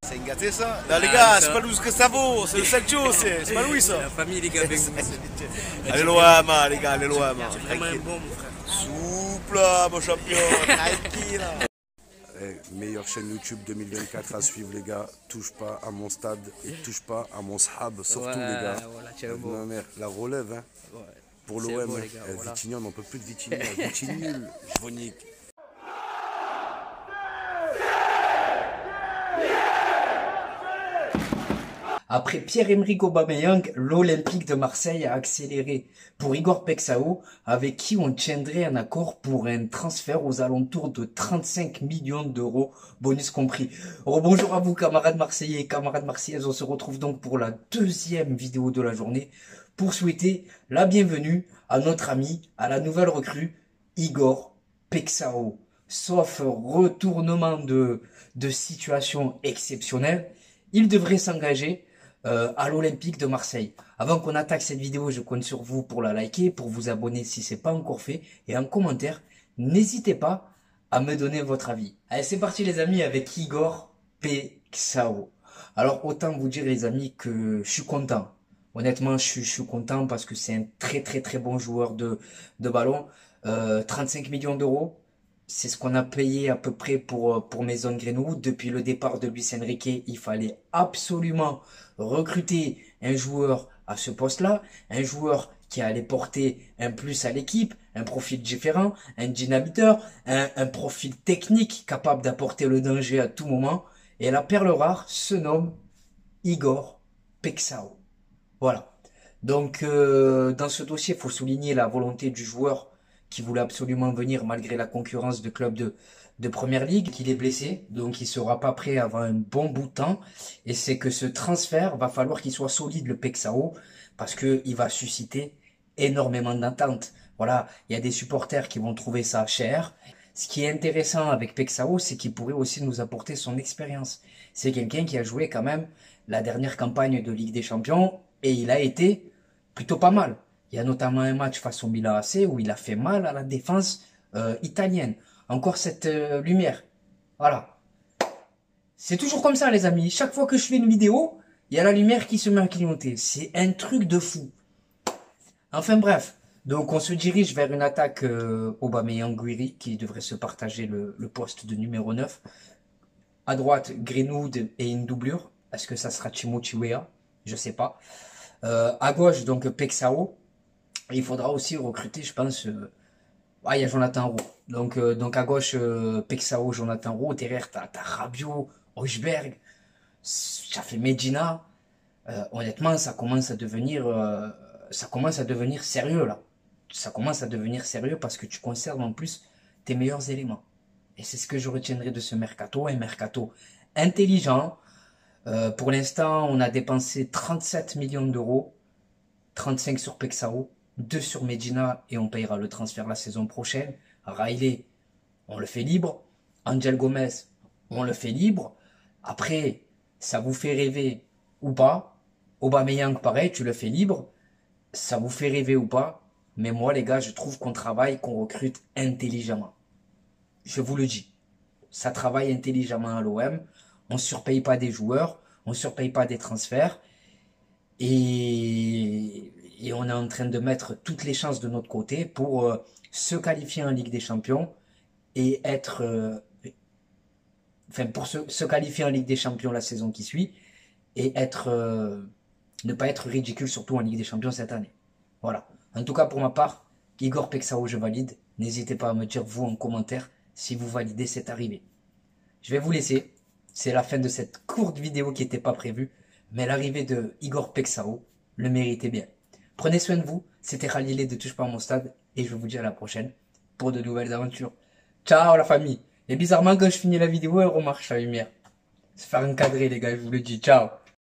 C'est gâté ça. Là, les gars, c'est pas nous ce que ça vaut, c'est le Sancho, c'est pas Louis ça. La famille, les gars, avec vous. Allez loin, man, les gars, allez loin, man. C'est vraiment un bon, mon frère. Souple, là, mon champion, tranquille. Meilleure chaîne YouTube 2024 à suivre les gars. Touche pas à mon stade et touche pas à mon sahab, surtout les gars. Voilà, tiens, bon. Ma mère, la relève hein. Ouais. Pour C'est l'OM, beau, les gars, voilà. Vitigny, on n'en peut plus de Vitigny. Vitigny nul, je vous nique. Après Pierre-Emerick Aubameyang, l'Olympique de Marseille a accéléré pour Igor Pexao, avec qui on tiendrait un accord pour un transfert aux alentours de 35 millions d'euros, bonus compris. Bonjour à vous camarades marseillais et camarades marseillaises, on se retrouve donc pour la deuxième vidéo de la journée pour souhaiter la bienvenue à notre ami, à la nouvelle recrue, Igor Pexao. Sauf retournement de situation exceptionnelle, il devrait s'engager à l'Olympique de Marseille. Avant qu'on attaque cette vidéo, je compte sur vous pour la liker, pour vous abonner si c'est pas encore fait, et en commentaire, n'hésitez pas à me donner votre avis. Allez, c'est parti les amis avec Igor Pexao. Alors autant vous dire les amis que je suis content. Honnêtement, je suis content parce que c'est un très bon joueur de ballon. 35 millions d'euros. C'est ce qu'on a payé à peu près pour Mason Greenwood. Depuis le départ de Luis Enrique, il fallait absolument recruter un joueur à ce poste-là, un joueur qui allait porter un plus à l'équipe, un profil différent, un dynamiteur, un profil technique capable d'apporter le danger à tout moment. Et la perle rare se nomme Igor Pexao. Voilà. Donc, dans ce dossier, il faut souligner la volonté du joueur qui voulait absolument venir malgré la concurrence de clubs de Première Ligue, qu'il est blessé, donc il sera pas prêt avant un bon bout de temps. Et c'est que ce transfert, va falloir qu'il soit solide, le Pexao, parce que il va susciter énormément d'attentes. Voilà, il y a des supporters qui vont trouver ça cher. Ce qui est intéressant avec Pexao, c'est qu'il pourrait aussi nous apporter son expérience. C'est quelqu'un qui a joué quand même la dernière campagne de Ligue des Champions, et il a été plutôt pas mal. Il y a notamment un match face au Milan AC où il a fait mal à la défense italienne. Encore cette lumière. Voilà. C'est toujours comme ça les amis. Chaque fois que je fais une vidéo, il y a la lumière qui se met à clignoter. C'est un truc de fou. Enfin bref. Donc on se dirige vers une attaque Aubameyang-Guiri qui devrait se partager le poste de numéro 9. À droite, Greenwood et une doublure. Est-ce que ça sera Timothy Weah? Je sais pas. À gauche, donc Pexao. Il faudra aussi recruter, je pense, il y a Jonathan Roux. Donc à gauche, Pexao, Jonathan Roux. Derrière, t'as Rabiot, Højbjerg. Ça fait Medina. Honnêtement, ça commence à devenir sérieux, là. Ça commence à devenir sérieux parce que tu conserves en plus tes meilleurs éléments. Et c'est ce que je retiendrai de ce mercato. Un mercato intelligent. Pour l'instant, on a dépensé 37 millions d'euros. 35 sur Pexao. 2 sur Medina et on payera le transfert la saison prochaine. Riley, on le fait libre. Angel Gomez, on le fait libre. Après, ça vous fait rêver ou pas. Aubameyang, pareil, tu le fais libre. Ça vous fait rêver ou pas. Mais moi, les gars, je trouve qu'on travaille, qu'on recrute intelligemment. Je vous le dis. Ça travaille intelligemment à l'OM. On ne surpaye pas des joueurs. On ne surpaye pas des transferts. Et on est en train de mettre toutes les chances de notre côté pour se qualifier en Ligue des Champions et être... pour se qualifier en Ligue des Champions la saison qui suit et ne pas être ridicule surtout en Ligue des Champions cette année. Voilà. En tout cas, pour ma part, Igor Pexao, je valide. N'hésitez pas à me dire, vous, en commentaire, si vous validez cette arrivée. Je vais vous laisser. C'est la fin de cette courte vidéo qui n'était pas prévue. Mais l'arrivée de Igor Pexao le méritait bien. Prenez soin de vous. C'était Khalilé de Touche pas à mon stade. Et je vous dis à la prochaine pour de nouvelles aventures. Ciao la famille. Et bizarrement, quand je finis la vidéo, elle remarche la lumière. Se faire encadrer les gars, je vous le dis. Ciao.